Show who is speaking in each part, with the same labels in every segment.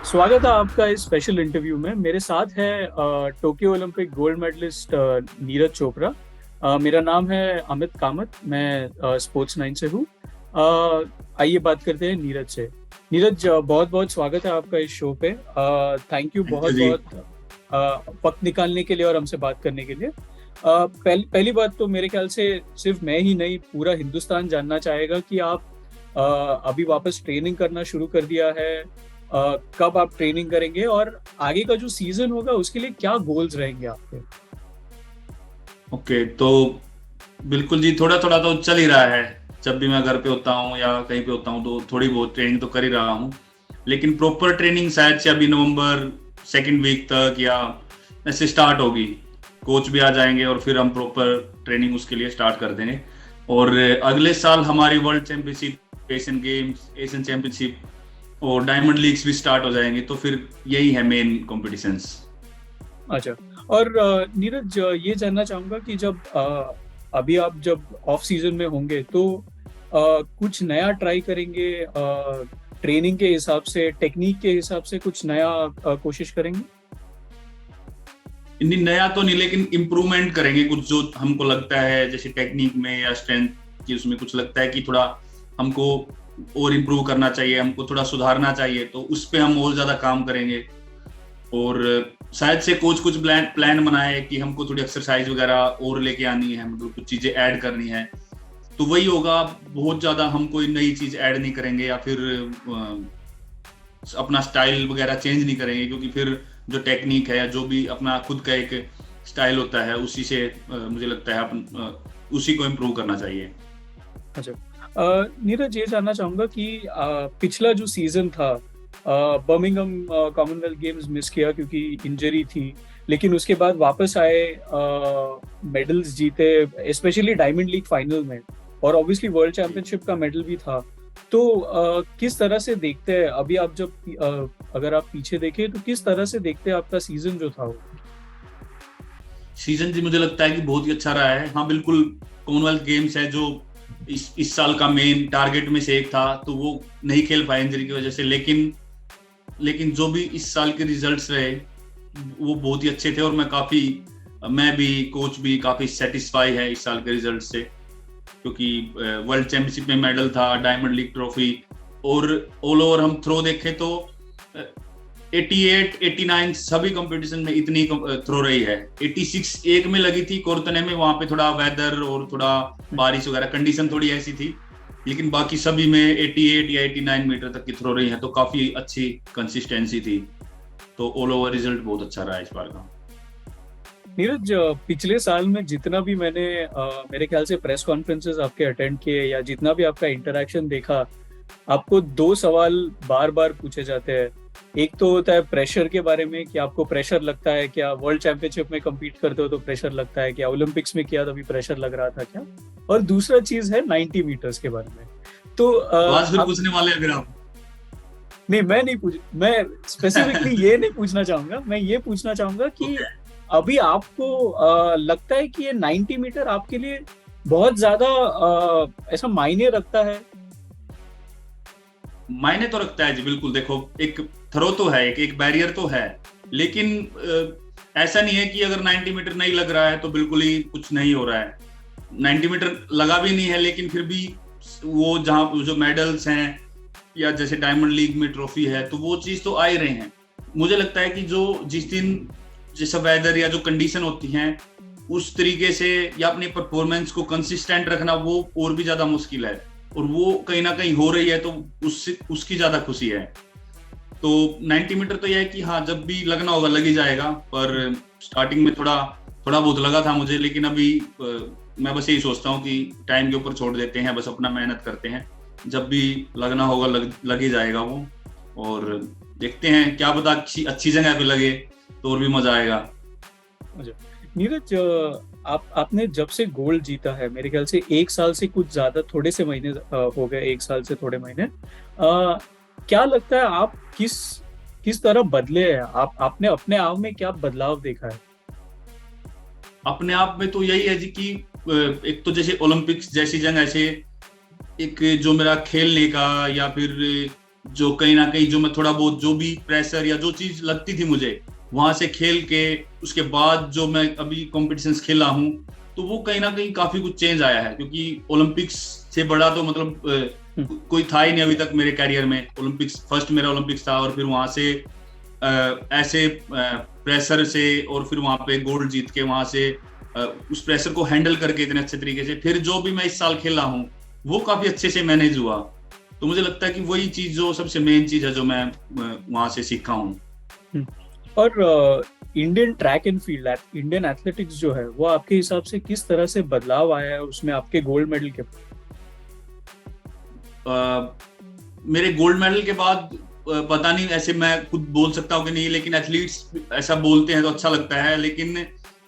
Speaker 1: स्वागत है आपका इस स्पेशल इंटरव्यू में। मेरे साथ है Tokyo Olympic gold medallist Neeraj Chopra. मेरा नाम है अमित कामत। मैं स्पोर्ट्स 9 से हूँ। आइए बात करते हैं नीरज से। नीरज, बहुत बहुत स्वागत है आपका इस शो पे। थैंक यू
Speaker 2: थैंक यू
Speaker 1: बहुत
Speaker 2: जी।
Speaker 1: बहुत वक्त निकालने के लिए और हमसे बात करने के लिए। पहली बात तो मेरे ख्याल से सिर्फ मैं ही नहीं, पूरा हिंदुस्तान जानना चाहेगा कि आप अ, अभी वापस ट्रेनिंग करना शुरू कर दिया है। कब आप ट्रेनिंग करेंगे और आगे का जो सीजन होगा उसके लिए क्या गोल्स रहेंगे आपके?
Speaker 2: ओके, तो बिल्कुल जी, थोड़ा थोड़ा तो चल ही रहा है। जब भी मैं घर पे होता हूँ या कहीं पे होता हूँ तो थोड़ी बहुत ट्रेनिंग तो कर ही रहा हूँ। लेकिन प्रॉपर ट्रेनिंग शायद से अभी नवंबर सेकंड वीक तक या ऐसे स्टार्ट होगी। कोच भी आ जाएंगे और फिर हम प्रॉपर ट्रेनिंग उसके लिए स्टार्ट कर देंगे। और अगले साल हमारी world championship, Asian games, Asian championship और डायमंड लीग्स भी स्टार्ट हो जाएंगे। तो फिर यही है मेन कॉम्पिटिशन्स।
Speaker 1: अच्छा। और नीरज, ये जानना चाहूंगा कि जब अभी आप जब ऑफ सीजन में होंगे तो कुछ नया ट्राई करेंगे, ट्रेनिंग के हिसाब से, टेक्निक के हिसाब से कुछ नया कोशिश करेंगे?
Speaker 2: नहीं, नया तो नहीं, लेकिन इम्प्रूवमेंट करेंगे कुछ जो हमको लगता है, जैसे टेक्निक में या स्ट्रेंथ की उसमें कुछ लगता है कि थोड़ा हमको और इम्प्रूव करना चाहिए, हमको थोड़ा सुधारना चाहिए, तो उस पे हम और ज्यादा काम करेंगे। और शायद से कोच कुछ प्लान प्लान बनाए कि हमको थोड़ी एक्सरसाइज वगैरह और लेके आनी है, मतलब कुछ चीजें ऐड करनी है। तो वही होगा। बहुत ज्यादा हम कोई नई चीज ऐड नहीं करेंगे या फिर अपना स्टाइल वगैरह चेंज नहीं करेंगे, क्योंकि फिर जो टेक्निक है या जो भी अपना खुद का एक स्टाइल होता है उसी से मुझे लगता है उसी को इम्प्रूव करना चाहिए।
Speaker 1: अच्छा। नीरज, ये जानना चाहूंगा कि पिछला जो सीजन था, बर्मिंघम कॉमनवेल्थ गेम्स मिस किया क्योंकि इंजरी थी, लेकिन उसके बाद वापस आए, मेडल्स जीते, स्पेशली डायमंड लीग फाइनल में, और ऑब्वियसली वर्ल्ड चैंपियनशिप का मेडल भी था। तो किस तरह से देखते हैं अभी आप, जब अगर आप पीछे देखें तो किस तरह से देखते हैं आपका सीजन जो था वो?
Speaker 2: सीजन जी मुझे लगता है कि बहुत ही अच्छा रहा है। हाँ बिल्कुल, कॉमनवेल्थ गेम्स है जो इस साल का मेन टारगेट में से एक था, तो वो नहीं खेल पाए इंजरी की वजह से। लेकिन लेकिन जो भी इस साल के रिजल्ट्स रहे वो बहुत ही अच्छे थे, और मैं भी, कोच भी काफी सेटिस्फाई है इस साल के रिजल्ट से। क्योंकि वर्ल्ड चैंपियनशिप में मेडल था, डायमंड लीग ट्रॉफी, और ऑल ओवर हम थ्रो देखें तो 88 89 सभी कंपटीशन में इतनी थ्रो रही है। 86 एक में लगी थी कोरतने में, वहां पे थोड़ा वेदर और थोड़ा बारिश वगैरह कंडीशन थोड़ी ऐसी थी, लेकिन बाकी सभी में 88 या 89 मीटर तक की थ्रो रही है। तो काफी अच्छी कंसिस्टेंसी थी। तो ऑल ओवर रिजल्ट बहुत अच्छा रहा है इस बार का।
Speaker 1: नीरज, पिछले साल में जितना भी मैंने मेरे ख्याल से प्रेस कॉन्फ्रेंसेस आपके अटेंड किए या जितना भी आपका इंटरेक्शन देखा, आपको दो सवाल बार बार पूछे जाते हैं। एक तो होता है प्रेशर के बारे में, कि आपको प्रेशर लगता है क्या, वर्ल्ड चैंपियनशिप में compete करते हो तो प्रेशर लगता है क्या, ओलंपिक्स में किया तभी प्रेशर लग रहा था क्या, और दूसरा चीज है 90 मीटर्स के बारे में। तो
Speaker 2: तो आज फिर
Speaker 1: आप,
Speaker 2: पूछने वाले अगर आप।
Speaker 1: नहीं, मैं नहीं पूछ, मैं स्पेसिफिकली ये नहीं पूछना चाहूंगा। मैं ये पूछना चाहूंगा कि
Speaker 2: ओके।
Speaker 1: अभी आपको लगता है कि ये 90 मीटर आपके लिए बहुत ज्यादा ऐसा मायने रखता है?
Speaker 2: मायने तो रखता है जी, बिल्कुल। देखो, एक थ्रो तो है, एक बैरियर तो है, लेकिन ऐसा नहीं है कि अगर 90 मीटर नहीं लग रहा है तो बिल्कुल ही कुछ नहीं हो रहा है। 90 मीटर लगा भी नहीं है, लेकिन फिर भी वो जहां जो मेडल्स हैं या जैसे डायमंड लीग में ट्रॉफी है, तो वो चीज तो आ ही रहे हैं। मुझे लगता है कि जो जिस दिन जैसा वेदर या जो कंडीशन होती हैं उस तरीके से या अपनी परफॉर्मेंस को कंसिस्टेंट रखना, वो और भी ज्यादा मुश्किल है। और वो कहीं ना कहीं हो रही है तो उसकी ज्यादा खुशी है। तो 90 मीटर तो यह है कि हाँ, जब भी लगना होगा लग ही जाएगा। पर स्टार्टिंग में थोड़ा थोड़ा बहुत लगा था मुझे, लेकिन अभी मैं बस यही सोचता हूँ कि टाइम के ऊपर छोड़ देते हैं, बस अपना मेहनत करते हैं। जब भी लगना होगा लग ही जाएगा वो। और देखते हैं, क्या पता अच्छी अच्छी जगह पे लगे तो और भी मजा आएगा।
Speaker 1: अच्छा। नीरज, आपने जब से गोल्ड जीता है, मेरे ख्याल से एक साल से कुछ ज्यादा, थोड़े से महीने हो गए, एक साल से थोड़े महीने, क्या लगता है आप किस किस तरह बदले हैं? आपने अपने आप में क्या बदलाव देखा है?
Speaker 2: अपने आप में तो यही है जी कि एक तो जैसे ओलंपिक्स जैसी जगह से एक जो मेरा खेलने का या फिर जो कहीं ना कहीं जो मैं थोड़ा बहुत जो भी प्रेशर या जो चीज लगती थी मुझे वहां से खेल के उसके बाद जो मैं अभी कॉम्पिटिशन्स खेला हूँ, तो वो कहीं ना कहीं काफी कुछ चेंज आया है, क्योंकि ओलंपिक्स से बड़ा तो मतलब कोई था ही नहीं अभी तक मेरे कैरियर में। ओलंपिक्स फर्स्ट मेरा ओलंपिक्स था, और फिर वहां से ऐसे प्रेशर से, और फिर वहां पे गोल्ड जीत के वहां से उस प्रेशर को हैंडल करके इतने अच्छे तरीके से फिर जो भी मैं इस साल खेला हूँ वो काफी अच्छे से मैनेज हुआ। तो मुझे लगता है कि वही चीज जो सबसे मेन चीज है जो मैं वहां से सीखा हूँ।
Speaker 1: और Indian track and field, Indian athletics जो है वो आपके हिसाब से किस तरह से बदलाव आया है उसमें आपके गोल्ड मेडल के?
Speaker 2: मेरे गोल्ड मेडल के बाद पता नहीं, ऐसे मैं खुद बोल सकता हूँ कि नहीं, लेकिन एथलीट्स ऐसा बोलते हैं तो अच्छा लगता है। लेकिन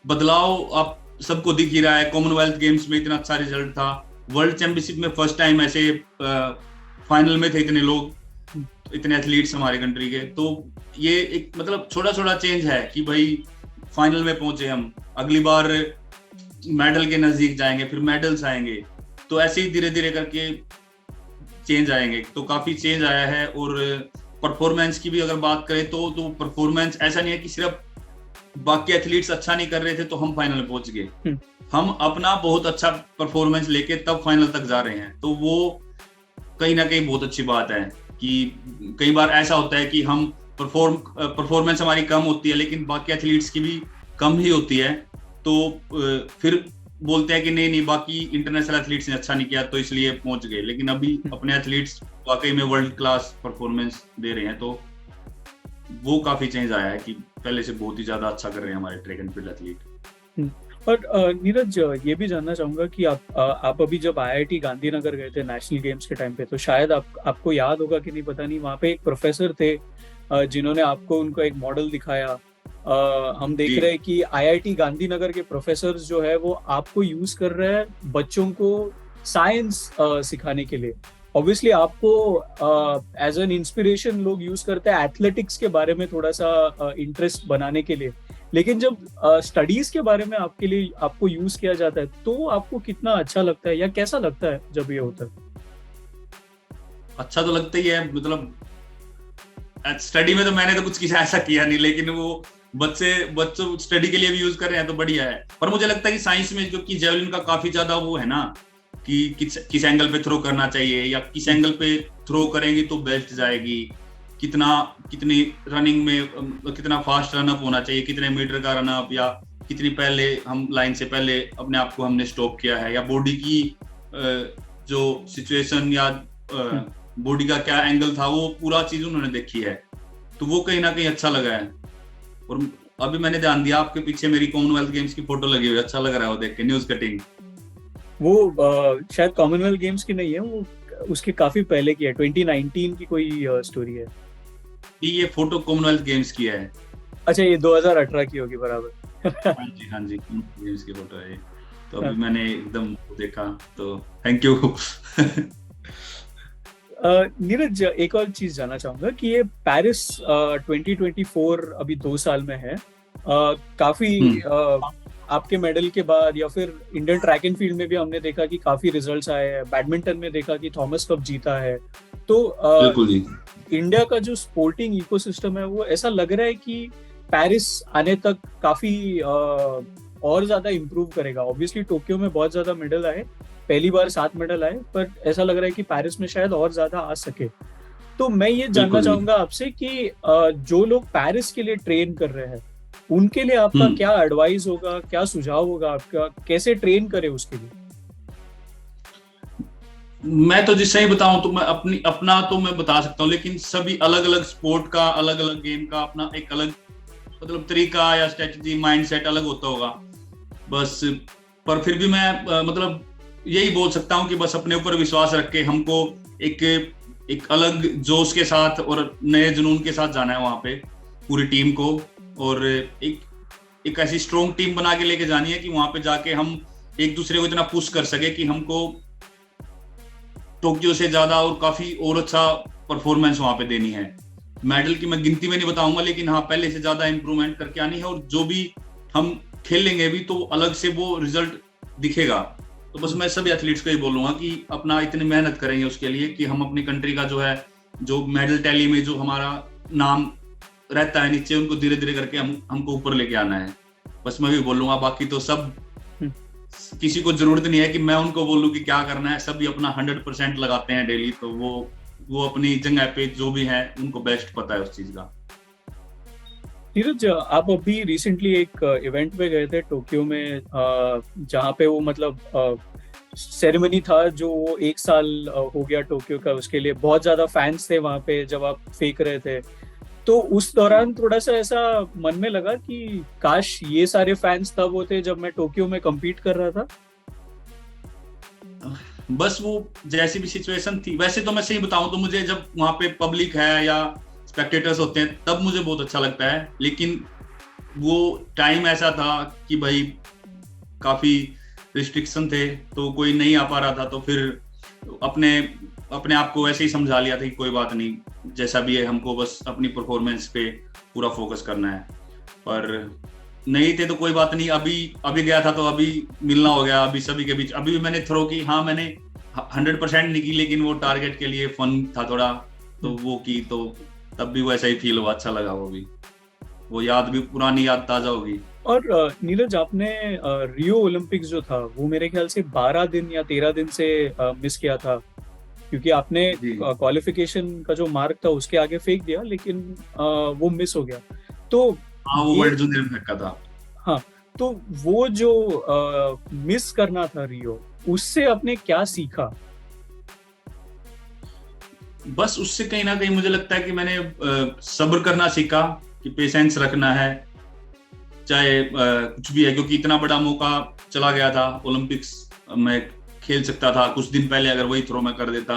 Speaker 2: बदलाव आप सबको दिख ही रहा है। कॉमनवेल्थ गेम्स में इतना अच्छा रिजल्ट था, वर्ल्ड चैंपियनशिप में फर्स्ट टाइम ऐसे फाइनल में थे इतने लोग, इतने एथलीट्स हमारे कंट्री के। तो ये एक मतलब छोटा छोटा चेंज है कि भाई फाइनल में पहुंचे हम, अगली बार मेडल के नजदीक जाएंगे, फिर मेडल्स आएंगे, तो ऐसे ही धीरे धीरे करके चेंज आएंगे। तो काफी चेंज आया है। और परफॉर्मेंस की भी अगर बात करें तो परफॉर्मेंस ऐसा नहीं है कि सिर्फ बाकी एथलीट्स अच्छा नहीं कर रहे थे तो हम फाइनल में पहुंच गए। हम अपना बहुत अच्छा परफॉर्मेंस लेके तब फाइनल तक जा रहे हैं, तो वो कहीं ना कहीं बहुत अच्छी बात है। कि कई बार ऐसा होता है कि हम परफॉर्मेंस हमारी कम होती है लेकिन बाकी एथलीट्स की भी कम ही होती है, तो फिर बोलते हैं कि नहीं बाकी इंटरनेशनल एथलीट्स ने अच्छा नहीं किया तो इसलिए पहुंच गए। लेकिन अभी अपने एथलीट्स वाकई में वर्ल्ड क्लास परफॉर्मेंस दे रहे हैं, तो वो काफी चेंज आया है कि पहले से बहुत ही ज्यादा अच्छा कर रहे हैं हमारे ट्रैक एंड फील्ड एथलीट।
Speaker 1: और नीरज, ये भी जानना चाहूंगा कि आप अभी जब IIT गांधीनगर गए थे नेशनल गेम्स के टाइम पे, तो शायद आपको याद होगा कि नहीं पता नहीं, वहाँ पे एक प्रोफेसर थे जिन्होंने आपको उनका एक मॉडल दिखाया। हम देख रहे हैं कि IIT गांधीनगर के प्रोफेसर जो है वो आपको यूज कर रहे हैं बच्चों को साइंस सिखाने के लिए। ऑब्वियसली आपको एज एन इंस्पिरेशन लोग यूज करते हैं एथलेटिक्स के बारे में थोड़ा सा इंटरेस्ट बनाने के लिए, लेकिन जब स्टडीज के बारे में आपके लिए आपको यूज किया जाता है तो आपको कितना अच्छा लगता है या कैसा लगता है जब ये होता है?
Speaker 2: अच्छा तो लगता ही है। मतलब स्टडी में तो मैंने तो कुछ ऐसा किया नहीं, लेकिन वो बच्चों स्टडी के लिए भी यूज कर रहे हैं तो बढ़िया है। पर मुझे लगता है कि साइंस में क्योंकि जेवलिन का काफी ज्यादा वो है ना कि किस एंगल पे थ्रो करना चाहिए या किस एंगल पे थ्रो करेंगे तो बेस्ट जाएगी, कितनी रनिंग में कितना फास्ट रनअप होना चाहिए, कितने मीटर का रनअप, या कितनी पहले हम लाइन से पहले अपने आप को हमने स्टॉप किया है, या बॉडी की जो सिचुएशन या बॉडी का क्या एंगल था, वो पूरा चीज उन्होंने देखी है। तो वो कहीं ना कहीं अच्छा लगा है। और अभी मैंने ध्यान दिया आपके पीछे मेरी कॉमनवेल्थ गेम्स की फोटो लगी हुई है, अच्छा लग रहा है वो देख के, न्यूज कटिंग।
Speaker 1: वो शायद कॉमनवेल्थ गेम्स की नहीं है, वो उसके काफी पहले की है, 2019 की कोई स्टोरी है।
Speaker 2: ये फोटो कॉमनवेल्थ गेम्स की है।
Speaker 1: अच्छा, ये 2018 की होगी, बराबर।
Speaker 2: हाँ जी गेम्स की फोटो है। तो अभी मैंने एकदम देखा, तो थैंक यू।
Speaker 1: नीरज, एक और चीज जानना चाहूंगा कि ये पेरिस 2024 अभी 2 साल में है। काफी आपके मेडल के बाद या फिर इंडियन ट्रैक एंड फील्ड में भी हमने देखा कि काफी रिजल्ट्स आए हैं। बैडमिंटन में देखा कि थॉमस कप जीता है। तो इंडिया का जो स्पोर्टिंग इकोसिस्टम है वो ऐसा लग रहा है कि पेरिस आने तक काफी और ज्यादा इम्प्रूव करेगा। ऑब्वियसली टोक्यो में बहुत ज्यादा मेडल आए, पहली बार 7 मेडल आए, पर ऐसा लग रहा है कि पेरिस में शायद और ज्यादा आ सके। तो मैं ये जानना चाहूंगा आपसे कि जो लोग पेरिस के लिए ट्रेन कर रहे हैं उनके लिए आपका क्या एडवाइस होगा, क्या सुझाव होगा आपका, कैसे ट्रेन करे उसके लिए?
Speaker 2: मैं तो जिस सही बताऊं तो मैं अपना तो मैं बता सकता हूं, लेकिन सभी अलग अलग स्पोर्ट का, अलग अलग गेम का अपना एक अलग मतलब तरीका या स्ट्रेटजी, माइंडसेट अलग होता होगा बस। पर फिर भी मैं मतलब यही बोल सकता हूं कि बस अपने ऊपर विश्वास रख के हमको एक अलग जोश के साथ और नए जुनून के साथ जाना है वहां पे पूरी टीम को, और एक ऐसी स्ट्रॉन्ग टीम बना के लेके जानी है कि वहां पे जाके हम एक दूसरे को इतना पुश कर सके कि हमको टोक्यो से ज्यादा और काफी और अच्छा परफॉर्मेंस वहां पे देनी है। मेडल की मैं गिनती में नहीं बताऊंगा, लेकिन हाँ पहले से ज्यादा इंप्रूवमेंट करके आनी है, और जो भी हम खेलेंगे भी तो अलग से वो रिजल्ट दिखेगा। तो बस मैं सभी एथलीट्स को ही बोलूंगा कि अपना इतनी मेहनत करेंगे उसके लिए कि हम अपनी कंट्री का जो है जो मेडल टैली में जो हमारा नाम रहता है नीचे, उनको धीरे धीरे करके हमको ऊपर लेके आना है। बस मैं भी बोलूंगा, बाकी तो सब किसी को जरूरत नहीं है कि मैं उनको बोलूं कि क्या करना है, सभी अपना 100% लगाते हैं डेली, तो वो अपनी जगह पे जो भी है उनको बेस्ट पता है उस चीज का।
Speaker 1: नीरज, आप अभी रिसेंटली एक इवेंट पे गए थे टोक्यो में, जहाँ पे वो मतलब सेरेमनी था जो 1 साल हो गया टोक्यो का, उसके लिए बहुत ज्यादा फैंस थे वहां पे जब आप फेंक रहे थे। तो उस दौरान थोड़ा सा ऐसा मन में लगा कि काश ये सारे फैंस तब होते जब मैं टोक्यो में compete कर रहा था।
Speaker 2: बस वो जैसी भी सिचुएशन थी, वैसे तो मैं सही बताऊं तो मुझे जब वहां पे पब्लिक है या स्पेक्टेटर्स होते हैं तब मुझे बहुत अच्छा लगता है, लेकिन वो टाइम ऐसा था कि भाई काफी रिस्ट्रिक्शन थे, तो कोई नहीं आ पा रहा था, तो फिर अपने अपने आप को ऐसे ही समझा लिया था कि कोई बात नहीं, जैसा भी है हमको बस अपनी परफॉर्मेंस पे पूरा फोकस करना है। पर नहीं थे तो कोई बात नहीं, अभी गया था तो अभी मिलना हो गया, अभी सभी के बीच अभी भी मैंने थ्रो की, हाँ मैंने 100% नहीं की, लेकिन वो टारगेट के लिए फन था थोड़ा, तो वो की, तो तब भी वो ऐसा ही फील हुआ, अच्छा लगा, वो याद भी, पुरानी याद ताजा होगी।
Speaker 1: और नीरज, आपने रियो ओलंपिक्स जो था वो मेरे ख्याल से 12 दिन या 13 दिन से मिस किया था, क्योंकि आपने क्वालिफिकेशन का जो मार्क था उसके आगे फेंक दिया, लेकिन वो मिस हो गया। तो
Speaker 2: हाँ, वो वर्ल्ड जूनियर में फेंका था।
Speaker 1: हाँ, तो वो जो मिस करना था रियो, उससे आपने क्या सीखा?
Speaker 2: बस उससे कहीं ना कहीं मुझे लगता है कि मैंने सब्र करना सीखा, कि पेशेंस रखना है, चाहे कुछ भी है, क्योंकि इतना बड़ा मौका चला गया था, ओलंपिक्स में खेल सकता था कुछ दिन पहले, अगर वही थ्रो मैं कर देता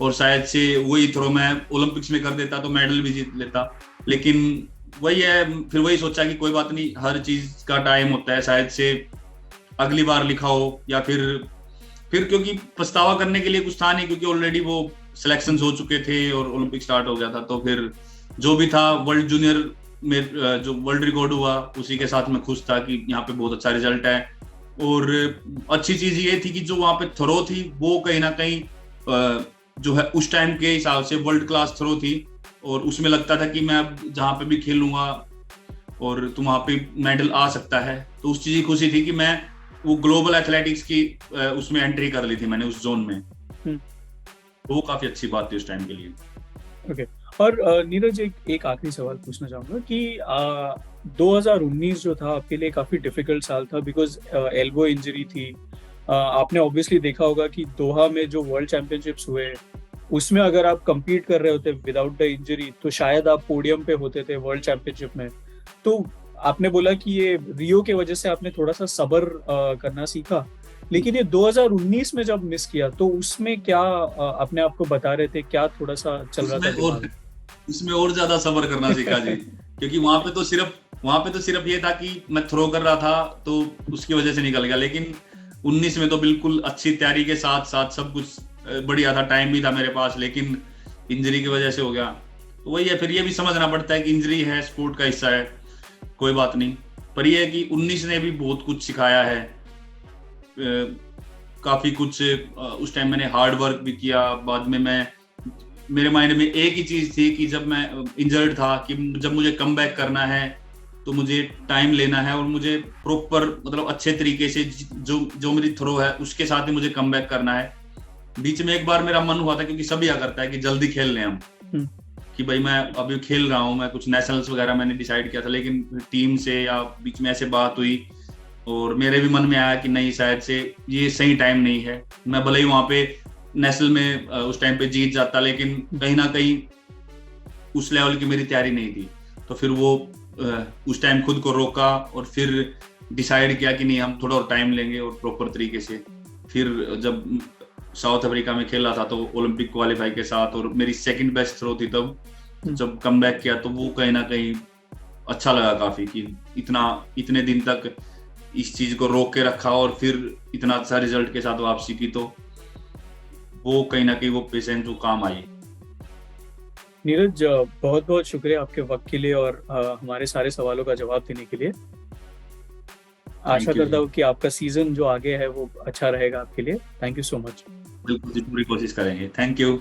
Speaker 2: और शायद से वही थ्रो मैं ओलंपिक्स में कर देता तो मेडल भी जीत लेता। लेकिन वही है, फिर वही सोचा कि कोई बात नहीं, हर चीज का टाइम होता है, शायद से अगली बार लिखा हो, या फिर क्योंकि पछतावा करने के लिए कुछ था नहीं, क्योंकि ऑलरेडी वो सिलेक्शन हो चुके थे और ओलंपिक स्टार्ट हो गया था, तो फिर जो भी था वर्ल्ड जूनियर में जो वर्ल्ड रिकॉर्ड हुआ उसी के साथ मैं खुश था कि यहाँ पे बहुत अच्छा रिजल्ट है। और अच्छी चीज ये थी कि जो वहां पे थ्रो थी वो कहीं ना कहीं जो है उस टाइम के हिसाब से वर्ल्ड क्लास थ्रो थी, और उसमें लगता था कि मैं अब जहाँ पे भी खेलूंगा और तो वहां पे मेडल आ सकता है, तो उस चीज की खुशी थी कि मैं वो ग्लोबल एथलेटिक्स की उसमें एंट्री कर ली थी मैंने उस जोन में, तो वो काफी अच्छी बात थी उस टाइम के लिए।
Speaker 1: ओके। और नीरज, एक आखिरी सवाल पूछना चाहूंगा कि 2019 जो था आपके लिए काफी डिफिकल्ट साल था, बिकॉज एल्बो इंजरी थी। आपने ऑब्वियसली देखा होगा कि दोहा में जो वर्ल्ड चैंपियनशिप्स हुए उसमें अगर आप compete कर रहे होते विदाउट द इंजरी तो शायद आप पोडियम पे होते थे वर्ल्ड चैंपियनशिप में। तो आपने बोला कि ये रियो के वजह से आपने थोड़ा सा सब्र करना सीखा, लेकिन ये 2019 में जब मिस किया तो उसमें क्या अपने आप को बता रहे थे, क्या थोड़ा सा चल रहा था दिमाग?
Speaker 2: उसमें और ज्यादा सब्र करना सीखा जी, क्योंकि वहां पे तो सिर्फ ये था कि मैं थ्रो कर रहा था तो उसकी वजह से निकल गया, लेकिन 19 में तो बिल्कुल अच्छी तैयारी के साथ साथ सब कुछ बढ़िया था, टाइम भी था मेरे पास, लेकिन इंजरी की वजह से हो गया। तो वही है, फिर ये भी समझना पड़ता है कि इंजरी है, स्पोर्ट का हिस्सा है, कोई बात नहीं। पर ये है कि 19 ने भी बहुत कुछ सिखाया है, काफी कुछ। उस टाइम मैंने हार्ड वर्क भी किया, बाद में मेरे माइंड में एक ही चीज थी कि जब मैं इंजर्ड था कि जब मुझे कम बैक करना है तो मुझे टाइम लेना है, और मुझे प्रॉपर मतलब अच्छे तरीके से जो मेरी थ्रो है उसके साथ ही मुझे कम बैक करना है। बीच में एक बार मेरा मन हुआ था, क्योंकि सभी क्या करता है कि जल्दी खेल लें हम, कि भाई मैं अभी खेल रहा हूँ, मैं कुछ नेशनल्स वगैरह मैंने डिसाइड किया था, लेकिन टीम से या बीच में ऐसे बात हुई और मेरे भी मन में आया कि नहीं, शायद से ये सही टाइम नहीं है। मैं भले ही वहां पे नेशनल में उस टाइम पे जीत जाता, लेकिन कहीं ना कहीं उस लेवल की मेरी तैयारी नहीं थी, तो फिर वो उस टाइम खुद को रोका और फिर डिसाइड किया कि नहीं, हम थोड़ा और टाइम लेंगे और प्रॉपर तरीके से। फिर जब साउथ अफ्रीका में खेला था तो ओलंपिक क्वालिफाई के साथ, और मेरी सेकंड बेस्ट थ्रो थी तब, जब कम बैक किया तो वो कहीं ना कहीं अच्छा लगा काफी, कि इतने दिन तक इस चीज को रोक के रखा और फिर इतना अच्छा रिजल्ट के साथ वापसी की, तो वो कहीं ना कहीं वो पेशेंस जो काम आई।
Speaker 1: नीरज, बहुत बहुत शुक्रिया आपके वक्त के लिए और हमारे सारे सवालों का जवाब देने के लिए। आशा करता हूँ कि आपका सीजन जो आगे है वो अच्छा रहेगा आपके लिए। Thank you so much.
Speaker 2: बिल्कुल, पूरी कोशिश करेंगे। Thank you.